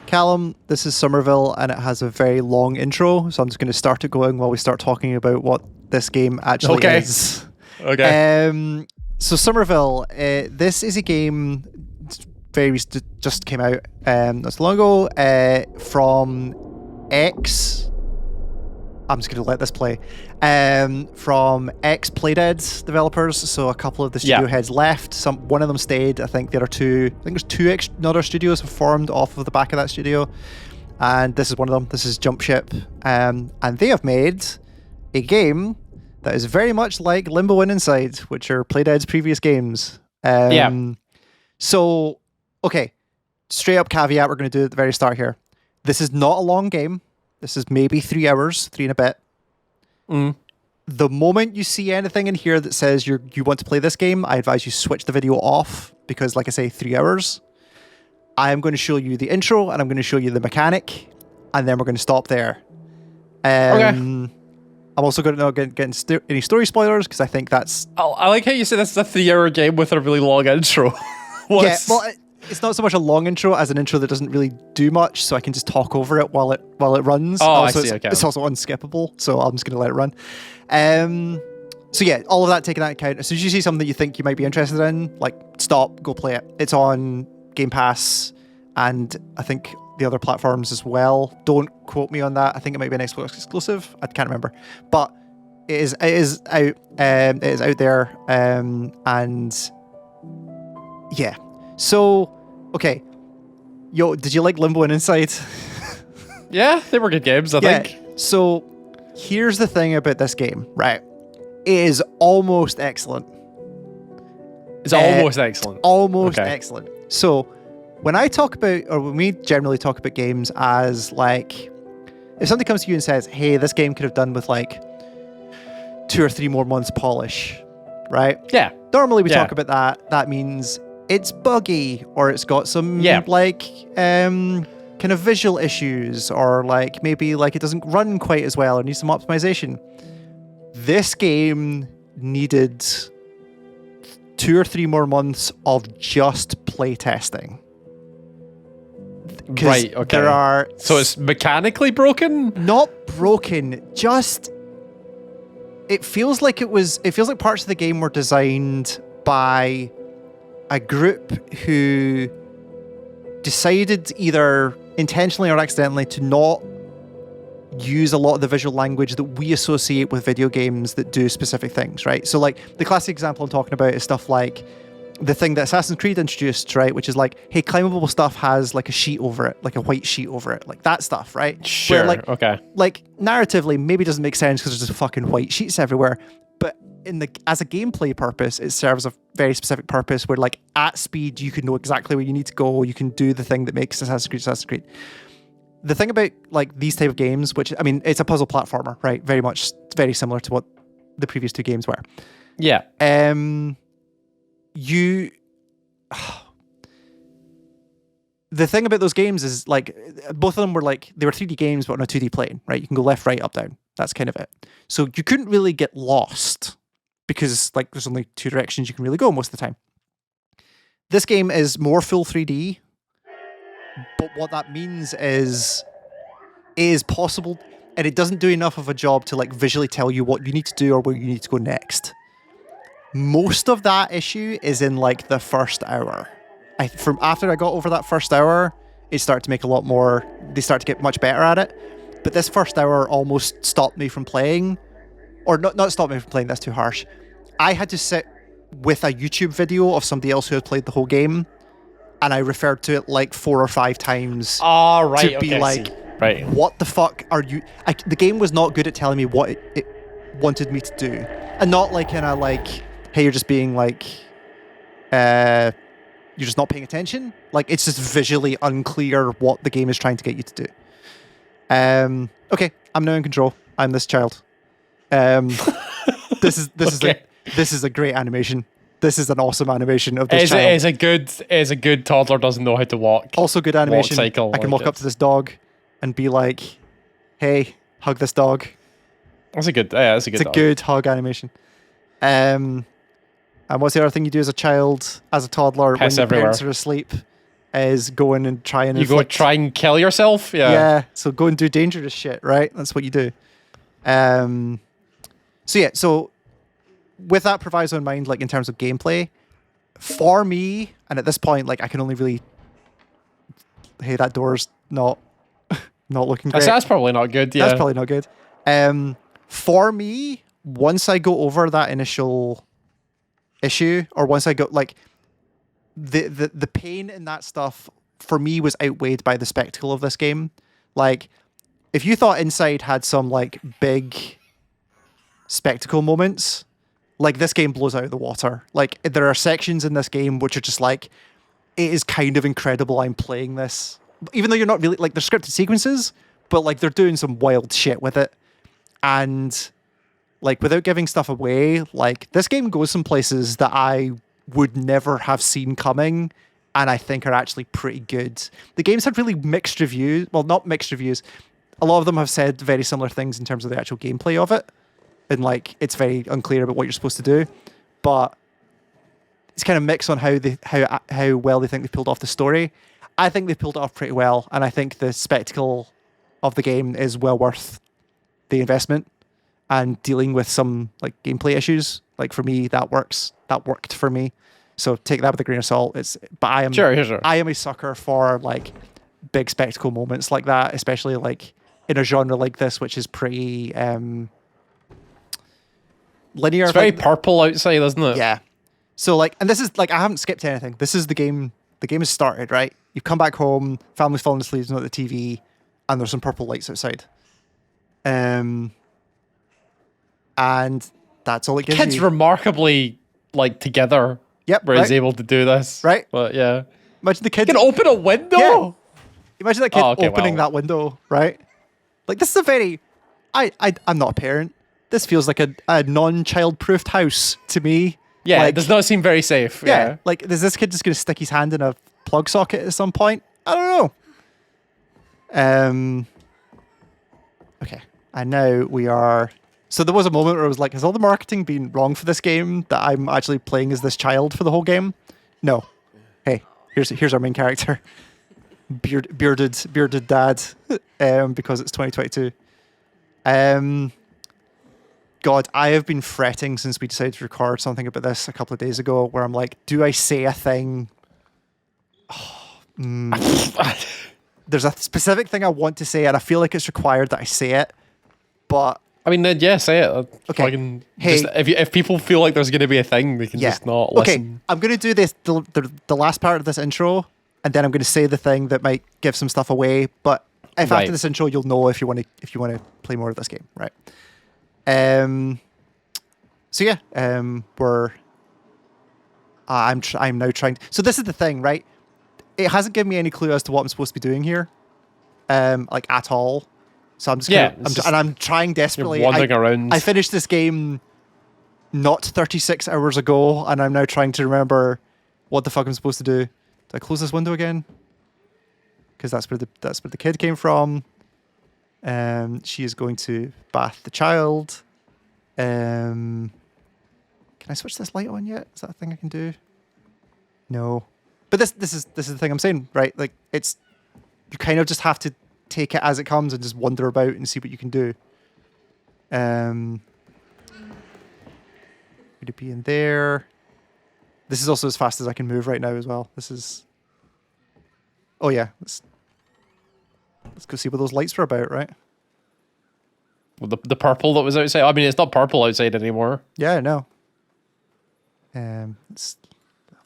Callum, this is Somerville, and it has a very long intro, so I'm just going to start it going while we start talking about what this game actually is. Okay. So Somerville, this is a game just came out not so long ago from I'm just going to let this play. From ex-Playdead developers, so a couple of the studio heads left. One of them stayed. I think there's two other studios have formed off of the back of that studio, and this is one of them. This is Jumpship, and they have made a game that is very much like Limbo and Inside, which are Playdead's previous games. So, okay, straight up caveat we're going to do at the very start here. This is not a long game. This is maybe 3 hours, 3 and a bit. The moment you see anything in here that says you want to play this game, I advise you switch the video off because, like I say, 3 hours. I am going to show you the intro and I'm going to show you the mechanic, and then we're going to stop there. Okay. I'm also going to not get into any story spoilers because I think that's... I like how you say this is a 3-hour game with a really long intro. Yeah, well, it's not so much a long intro as an intro that doesn't really do much, so I can just talk over it while it runs. Oh, also, I see. Okay. It's also unskippable, so I'm just going to let it run. So yeah, all of that taken into account. As soon as you see something that you think you might be interested in, like, stop, go play it. It's on Game Pass, and I think the other platforms as well. Don't quote me on that. I think it might be an Xbox exclusive. I can't remember, but it is out. It is out there, and yeah. So, okay. Yo, did you like Limbo and Inside? Yeah, they were good games, I think. So, here's the thing about this game, right? It is almost excellent. It's almost excellent. Almost excellent. So, when we generally talk about games as, like, if somebody comes to you and says, hey, this game could have done with, like, 2 or 3 more months polish, right? Yeah. Normally we talk about that. That means it's buggy, or it's got some kind of visual issues, or like maybe like it doesn't run quite as well or needs some optimization. This game needed 2 or 3 more months of just play testing. Right, okay. So it's mechanically broken? Not broken, just it feels like parts of the game were designed by a group who decided either intentionally or accidentally to not use a lot of the visual language that we associate with video games that do specific things, right? So like the classic example I'm talking about is stuff like the thing that Assassin's Creed introduced, right? Which is like, hey, climbable stuff has like a sheet over it, like a white sheet over it, like that stuff, right? Sure, Like narratively, maybe it doesn't make sense because there's just fucking white sheets everywhere, but as a gameplay purpose, it serves a very specific purpose where, like, at speed, you can know exactly where you need to go. You can do the thing that makes Assassin's Creed. The thing about, like, these type of games, which, I mean, it's a puzzle platformer, right? Very similar to what the previous 2 games were. Yeah. The thing about those games is, like, both of them were, like, they were 3D games, but on a 2D plane, right? You can go left, right, up, down. That's kind of it. So you couldn't really get lost, because like there's only 2 directions you can really go most of the time. This game is more full 3D, but what that means is it is possible, and it doesn't do enough of a job to like visually tell you what you need to do or where you need to go next. Most of that issue is in like the first hour. From after I got over that first hour, it started to make a lot more. They start to get much better at it. But this first hour almost stopped me from playing. Or not stopped me from playing, that's too harsh. I had to sit with a YouTube video of somebody else who had played the whole game, and I referred to it like 4 or 5 times to be like, what the fuck are you... the game was not good at telling me what it wanted me to do. And not like in a like, hey, you're just being like... you're just not paying attention. Like, it's just visually unclear what the game is trying to get you to do. Okay, I'm now in control. I'm this child. This is a great animation. This is an awesome animation of this child. It's a good toddler doesn't know how to walk. Also good animation. I can walk up to this dog and be like, hey, hug this dog. That's a good good hug animation. And what's the other thing you do as a child, as a toddler, Piss when your everywhere. parents are asleep? is going and try and You go try and kill yourself? Yeah, so go and do dangerous shit, right? That's what you do. So with that proviso in mind, like in terms of gameplay, for me, and at this point, like I can only really, hey, that door's not looking great. That's probably not good. Yeah, that's probably not good. For me, once I go over that initial issue, or once I go like the pain in that stuff for me was outweighed by the spectacle of this game. Like, if you thought Inside had some like big spectacle moments, like this game blows out of the water. Like, there are sections in this game which are just like, it is kind of incredible I'm playing this. Even though you're not really, like, they're scripted sequences, but like they're doing some wild shit with it. And like, without giving stuff away, like this game goes some places that I would never have seen coming, and I think are actually pretty good. The game's had really mixed reviews. Well, not mixed reviews. A lot of them have said very similar things in terms of the actual gameplay of it. And like, it's very unclear about what you're supposed to do. But it's kind of mixed on how well they think they pulled off the story. I think they pulled it off pretty well, and I think the spectacle of the game is well worth the investment. And dealing with some like gameplay issues, like for me, that worked for me. So take that with a grain of salt. But I am sure. I am a sucker for like big spectacle moments like that, especially like in a genre like this, which is pretty linear. It's very purple outside, isn't it? Yeah. So like, and this is like, I haven't skipped anything. This is the game. The game has started, right? You've come back home, family's falling asleep, not the TV, and there's some purple lights outside. And that's all it gives you. Kid's remarkably like together. Yep. Where he's able to do this. Right. But yeah. Imagine the kid can open a window. Yeah. Imagine that kid opening that window, right? Like, this is a very, I'm not a parent. This feels like a non-child-proofed house to me. Yeah, like, it does not seem very safe. Yeah. Like, is this kid just going to stick his hand in a plug socket at some point? I don't know. Okay. And now we are... So there was a moment where I was like, has all the marketing been wrong for this game that I'm actually playing as this child for the whole game? No. Hey, here's our main character. Bearded dad, because it's 2022. God, I have been fretting since we decided to record something about this a couple of days ago, where I'm like, do I say a thing? There's a specific thing I want to say, and I feel like it's required that I say it, but... I mean, then yeah, say it. Okay. Hey, if people feel like there's going to be a thing, they can just not listen. Okay, I'm going to do this the last part of this intro, and then I'm going to say the thing that might give some stuff away. But if after this intro, you'll know if you want to play more of this game, right? So yeah, I'm now trying. So this is the thing, right? It hasn't given me any clue as to what I'm supposed to be doing here, like at all. So I'm just I'm trying desperately. You're wandering around. I finished this game not 36 hours ago, and I'm now trying to remember what the fuck I'm supposed to do. Do I close this window again? Because that's where the kid came from. She is going to bath the child. Can I switch this light on yet? Is that a thing I can do? No. But this is the thing I'm saying, right? Like, it's, you kind of just have to take it as it comes and just wander about and see what you can do. Would it be in there? This is also as fast as I can move right now as well. This is... Oh yeah, let's go see what those lights were about, right? Well, the purple that was outside. I mean, it's not purple outside anymore. Yeah, I know.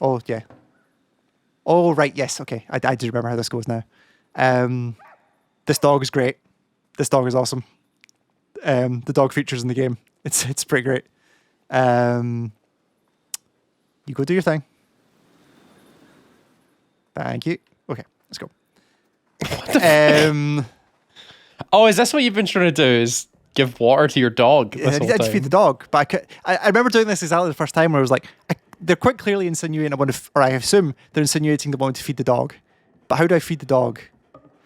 Oh yeah. Oh right, yes, okay. I do remember how this goes now. This dog is great. This dog is awesome. The dog features in the game. It's pretty great. You go do your thing. Thank you. Okay, let's go. Oh, is this what you've been trying to do? Is give water to your dog? I had to feed the dog, but I remember doing this exactly the first time where I was like, they're quite clearly insinuating or I assume they're insinuating they want to feed the dog. But how do I feed the dog?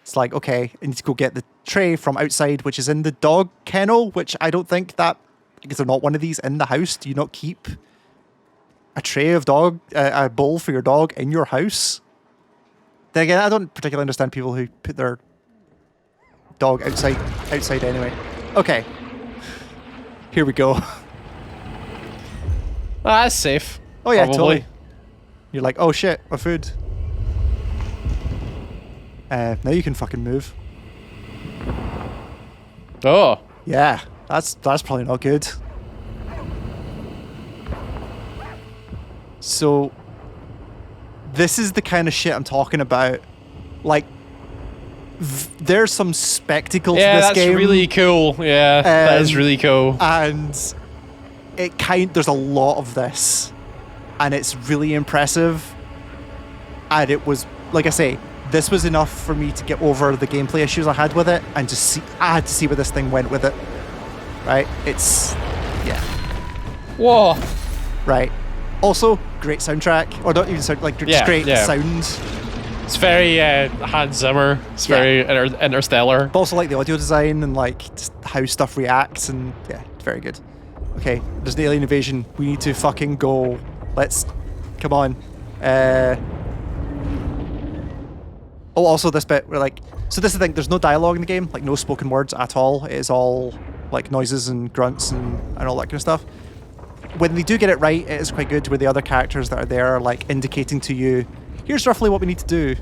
It's like, okay, I need to go get the tray from outside, which is in the dog kennel, which I don't think that, because they're not one of these in the house. Do you not keep a tray of a bowl for your dog in your house? Then again, I don't particularly understand people who put their dog outside anyway. Okay. Here we go. That's safe. Oh yeah, probably. totally. You're like, oh shit, my food. Now you can fucking move. Oh. Yeah, that's probably not good. So, this is the kind of shit I'm talking about. Like, there's some spectacle to this game. Yeah, that's really cool. Yeah, that is really cool. And there's a lot of this, and it's really impressive. And it was, like I say, this was enough for me to get over the gameplay issues I had with it, and just see. I had to see where this thing went with it. Right? Yeah. Whoa. Right. Also, great soundtrack, or not even sound, like just great sound. It's very Hans Zimmer. It's very interstellar. But also like the audio design and like just how stuff reacts, and yeah, it's very good. Okay, there's an alien invasion. We need to fucking go. Come on. Oh, also this bit where like, so this is the thing. There's no dialogue in the game, like no spoken words at all. It is all like noises and grunts and all that kind of stuff. When they do get it right, it is quite good where the other characters that are there are like indicating to you, here's roughly what we need to do.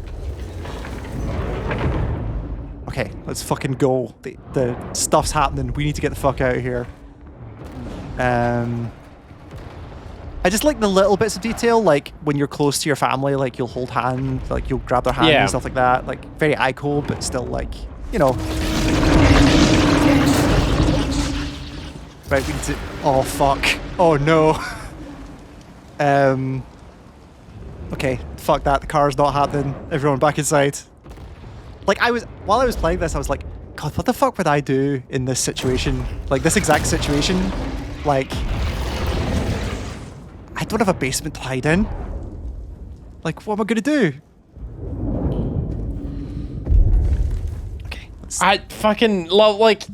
Okay, let's fucking go. The stuff's happening. We need to get the fuck out of here. I just like the little bits of detail, like when you're close to your family, like you'll hold hands, like you'll grab their hand and stuff like that. Like very Ico, but still like, you know. Right, we need to. Oh fuck. Oh no. Okay, fuck that. The car's not happening. Everyone back inside. Like while I was playing this, I was like, God, what the fuck would I do in this situation? Like this exact situation? Like, I don't have a basement to hide in. Like, what am I gonna do? Okay. I fucking love, like,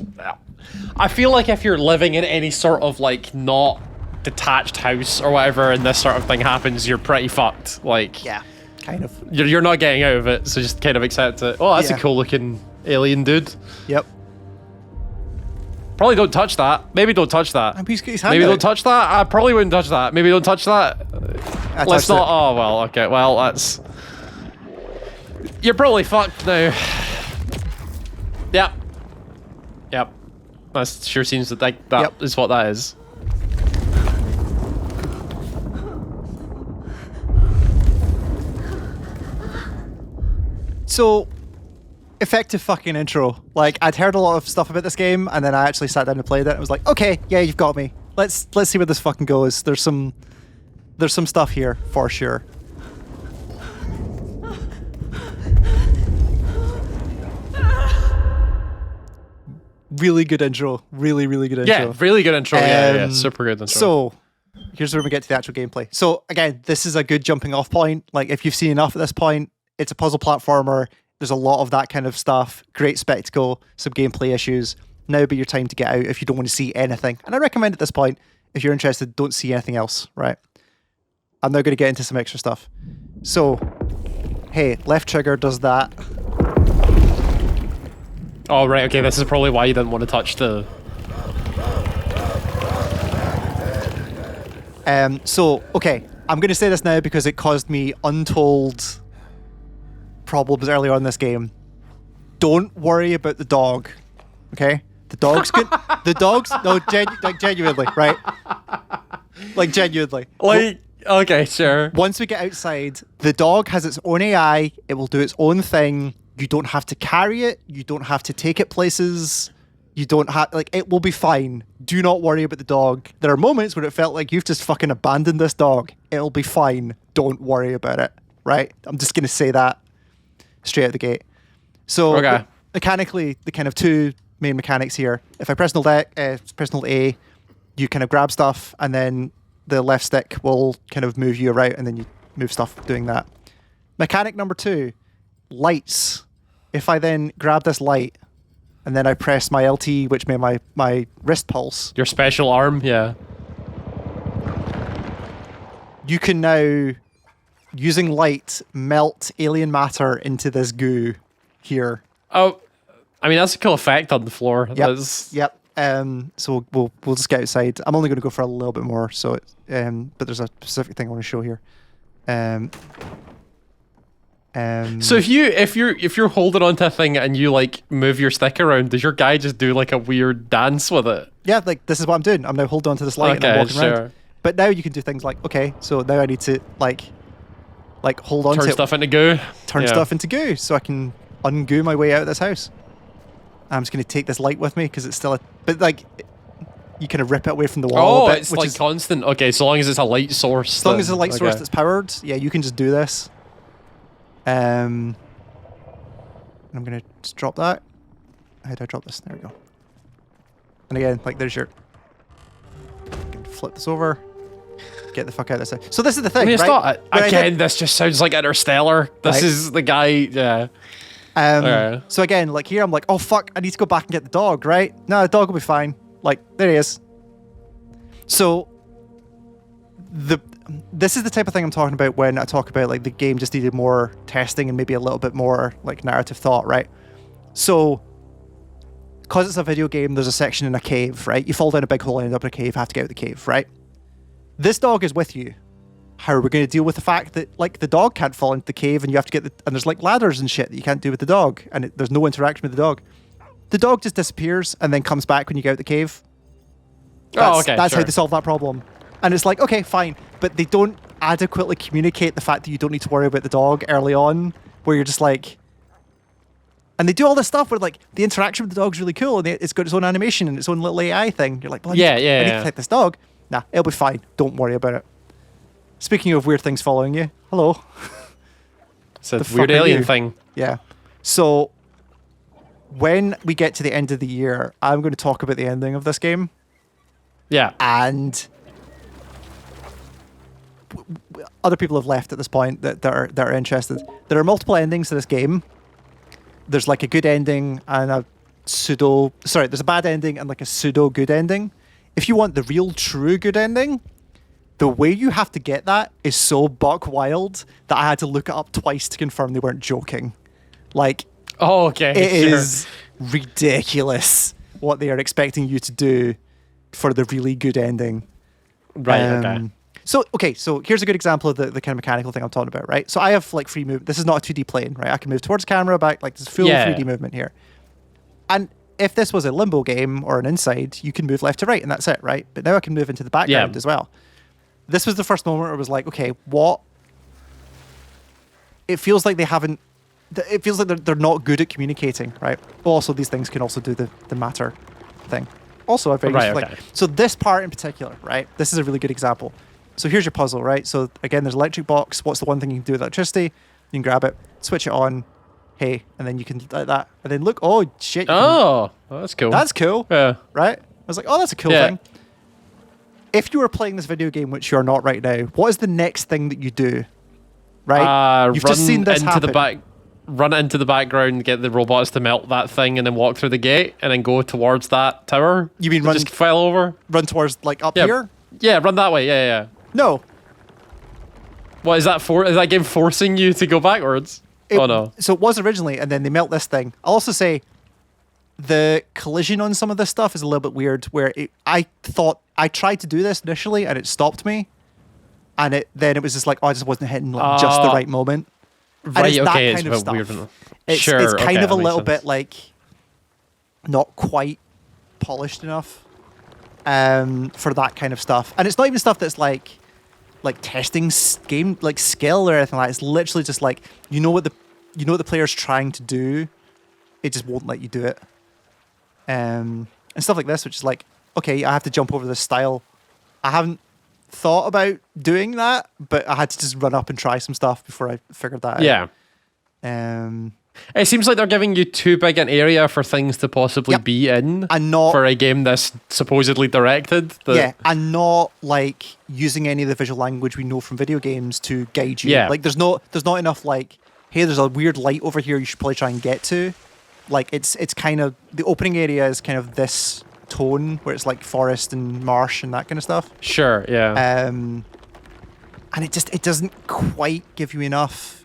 I feel like if you're living in any sort of like not detached house or whatever and this sort of thing happens, you're pretty fucked. Like, yeah, kind of. You're not getting out of it, so just kind of accept it. Oh, that's a cool looking alien dude. Yep. Probably don't touch that. Maybe don't touch that. Maybe don't touch that. I probably wouldn't touch that. Maybe don't touch that. Let's not. Oh well. Okay. Well, that's. You're probably fucked now. Yep. Yep. That sure seems that is what that is. So, effective fucking intro. Like, I'd heard a lot of stuff about this game, and then I actually sat down and played it, and was like, okay, yeah, you've got me. Let's see where this fucking goes. There's some stuff here, for sure. Really good intro. Really, really good intro. Yeah, really good intro. Yeah, super good intro. So, here's where we get to the actual gameplay. So, again, this is a good jumping off point. Like, if you've seen enough at this point, it's a puzzle platformer. There's a lot of that kind of stuff. Great spectacle, some gameplay issues. Now be your time to get out if you don't want to see anything. And I recommend at this point, if you're interested, don't see anything else, right? I'm now going to get into some extra stuff. So, hey, left trigger does that. Oh, right, okay, this is probably why you didn't want to touch the... So, okay, I'm going to say this now because it caused me untold problems earlier on in this game. Don't worry about the dog, okay? The dog's good. The dog's no, genuinely, right? Like genuinely. Like, okay, sure. Once we get outside, the dog has its own AI. It will do its own thing. You don't have to carry it. You don't have to take it places. You don't have, like, it will be fine. Do not worry about the dog. There are moments where it felt like you've just fucking abandoned this dog. It'll be fine. Don't worry about it, right? I'm just going to say that straight out the gate. So, okay. Mechanically, the kind of two main mechanics here. If I press hold A, you kind of grab stuff, and then the left stick will kind of move you around, and then you move stuff doing that. Mechanic number 2, lights. If I then grab this light, and then I press my LT, which made my wrist pulse. Your special arm, yeah. You can now using light, melt alien matter into this goo here. Oh, I mean, that's a cool effect on the floor. Yep. Yep. So we'll just get outside. I'm only going to go for a little bit more. So, but there's a specific thing I want to show here. So if you're holding onto a thing and you like move your stick around, does your guy just do like a weird dance with it? Yeah, like this is what I'm doing. I'm now holding onto this light and I'm walking around. But now you can do things like, okay, so now I need to like hold on to turn stuff into goo. Turn stuff into goo, so I can ungoo my way out of this house. I'm just going to take this light with me because it's still but like you kind of rip it away from the wall. Oh, it's like constant. Okay, so long as it's a light source. As long as it's a light source that's powered, yeah, you can just do this. I'm going to just drop that. How do I drop this? There we go. And again, like there's your. You can flip this over. Get the fuck out of this. So this is the thing. I mean, it's right? not. Again, this just sounds like Interstellar. This is the guy. Yeah. So again, like here, I'm like, oh fuck, I need to go back and get the dog, right? No, the dog will be fine. Like, there he is. So, this is the type of thing I'm talking about when I talk about like the game just needed more testing and maybe a little bit more like narrative thought, right? So, because it's a video game, there's a section in a cave, right? You fall down a big hole and end up in a cave, have to get out of the cave, right? This dog is with you. How are we going to deal with the fact that like the dog can't fall into the cave and you have to and there's like ladders and shit that you can't do with the dog and there's no interaction with the dog. The dog just disappears and then comes back when you get out the cave. That's how they solve that problem. And it's like, okay, fine. But they don't adequately communicate the fact that you don't need to worry about the dog early on, where you're just like... And they do all this stuff where like the interaction with the dog's really cool and it's got its own animation and its own little AI thing. You're like, well, I need to take this dog. Nah, it'll be fine. Don't worry about it. Speaking of weird things following you, hello. It's a weird alien thing. Yeah. So, when we get to the end of the year, I'm going to talk about the ending of this game. Yeah. And other people have left at this point that are interested. There are multiple endings to this game. There's like a good ending and a there's a bad ending and like a pseudo good ending. If you want the real true good ending, the way you have to get that is so buck wild that I had to look it up twice to confirm they weren't joking. Like, it is ridiculous what they are expecting you to do for the really good ending. Right, So here's a good example of the kind of mechanical thing I'm talking about, right? So I have like free movement. This is not a 2D plane, right? I can move towards camera, back, like there's full 3D movement here. And if this was a limbo game or an inside, you can move left to right and that's it, right? But now I can move into the background as well. This was the first moment where I was like, okay, what? It feels like it feels like they're not good at communicating, right? Also, these things can also do the matter thing. Also, so this part in particular, right? This is a really good example. So here's your puzzle, right? So again, there's an electric box. What's the one thing you can do with electricity? You can grab it, switch it on, hey, and then you can like that. And then look, oh shit. That's cool. That's cool. Yeah. Right? I was like, oh, that's a cool thing. If you were playing this video game, which you are not right now, what is the next thing that you do? Right? You've just seen this happen. Run into the background, get the robots to melt that thing, and then walk through the gate, and then go towards that tower. You mean just fell over? Run towards like up here? Yeah, run that way. Yeah. No. What is that for? Is that game forcing you to go backwards? No. So it was originally, and then they melt this thing. I'll also say the collision on some of this stuff is a little bit weird, where I thought I tried to do this initially, and it stopped me, and then it was just like, I just wasn't hitting just the right moment. Right, and okay, it's that kind of stuff. Weird. It's kind of a little bit like not quite polished enough for that kind of stuff. And it's not even stuff that's like testing game like skill or anything like that. It's literally just like you know what the player's trying to do, it just won't let you do it. And stuff like this, which is like, okay, I have to jump over this stile. I haven't thought about doing that, but I had to just run up and try some stuff before I figured that out. It seems like they're giving you too big an area for things to possibly be in, and not for a game that's supposedly directed. And not like using any of the visual language we know from video games to guide you. Like there's not enough like, hey, there's a weird light over here you should probably try and get to. Like it's kind of the opening area is kind of this tone where it's like forest and marsh and that kind of stuff. Sure, yeah. and it doesn't quite give you enough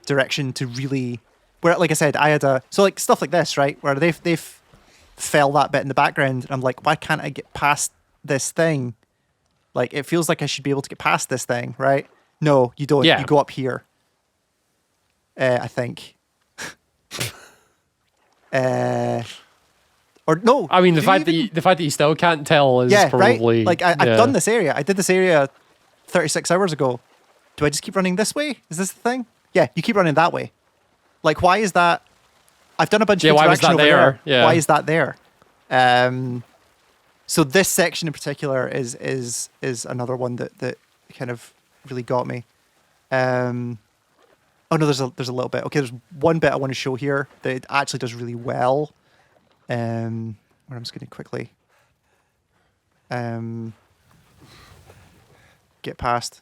direction to really. Where, like I said, I had like stuff like this, right, where they've fell that bit in the background, and I'm like, why can't I get past this thing? Like, it feels like I should be able to get past this thing, right? No, you don't. Yeah. You go up here. I think. Or no. I mean, the fact that you still can't tell is probably right. Like I've done this area. I did this area 36 hours ago. Do I just keep running this way? Is this the thing? Yeah, you keep running that way. Like, why is that? I've done a bunch of interaction over there. Yeah. Why is that there? So this section in particular is another one that kind of really got me. Oh no, there's a little bit. Okay, there's one bit I want to show here that it actually does really well. Where I'm just going to quickly get past.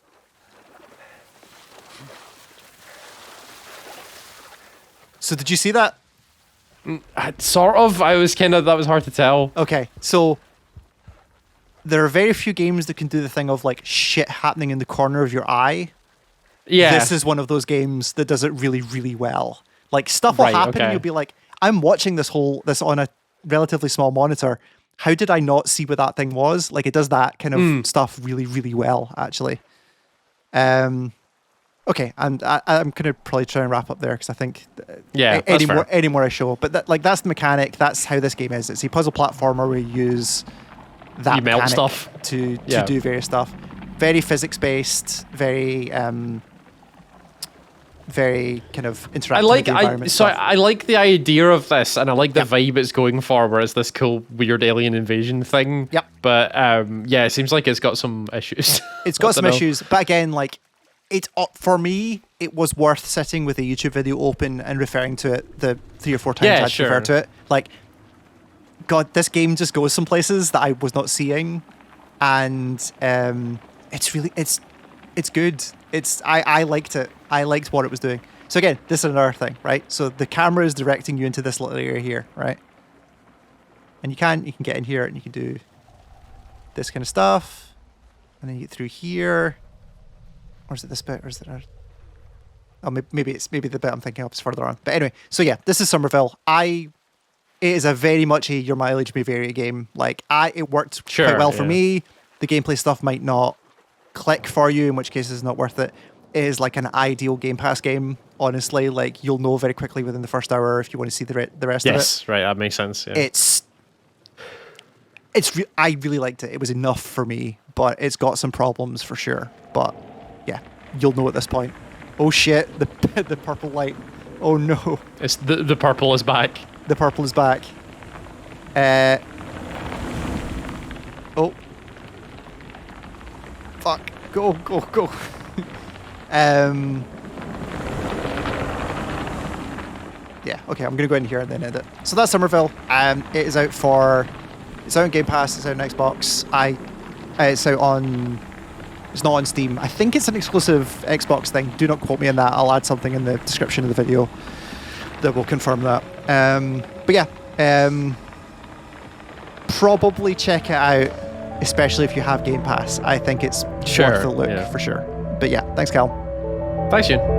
So did you see that? Sort of. That was hard to tell. Okay, so there are very few games that can do the thing of like shit happening in the corner of your eye. Yeah. This is one of those games that does it really, really well. Like, stuff will happen and you'll be like, I'm watching this on a relatively small monitor. How did I not see what that thing was? Like, it does that kind of stuff really, really well, actually. Okay, and I'm going to probably try and wrap up there because I think any more I show. But that's the mechanic. That's how this game is. It's a puzzle platformer where you use that melt stuff to do various stuff. Very physics-based, very kind of interactive with the environment. I like the idea of this, and I like the vibe it's going for, where it's this cool, weird alien invasion thing. Yep. But it seems like it's got some issues. It's got some issues, but again, like, for me, it was worth sitting with a YouTube video open and referring to it the 3 or 4 times I had to refer to it. Like, God, this game just goes some places that I was not seeing, and it's good. I liked it. I liked what it was doing. So again, this is another thing, right? So the camera is directing you into this little area here, right? And you can get in here and you can do this kind of stuff, and then you get through here. Or is it this bit? Or is it? Maybe the bit I'm thinking of is further on. But anyway, so yeah, this is Somerville. It is a very much a your mileage may vary game. Like it worked quite well for me. The gameplay stuff might not click for you, in which case it's not worth it. It is like an ideal Game Pass game, honestly. Like, you'll know very quickly within the first hour if you want to see the rest of it. Yes, right, that makes sense. Yeah. I really liked it. It was enough for me, but it's got some problems for sure. But yeah, you'll know at this point. Oh shit, the purple light. Oh no. It's the purple is back. The purple is back. Oh. Fuck. Go. Yeah, okay, I'm going to go in here and then end it. So that's Somerville. It is it's out on Game Pass, it's out on Xbox. It's not on Steam. I think it's an exclusive Xbox thing. Do not quote me on that. I'll add something in the description of the video that will confirm that. But yeah, probably check it out, especially if you have Game Pass. I think it's worth the look for sure. But yeah, thanks, Cal. Thanks, Shane.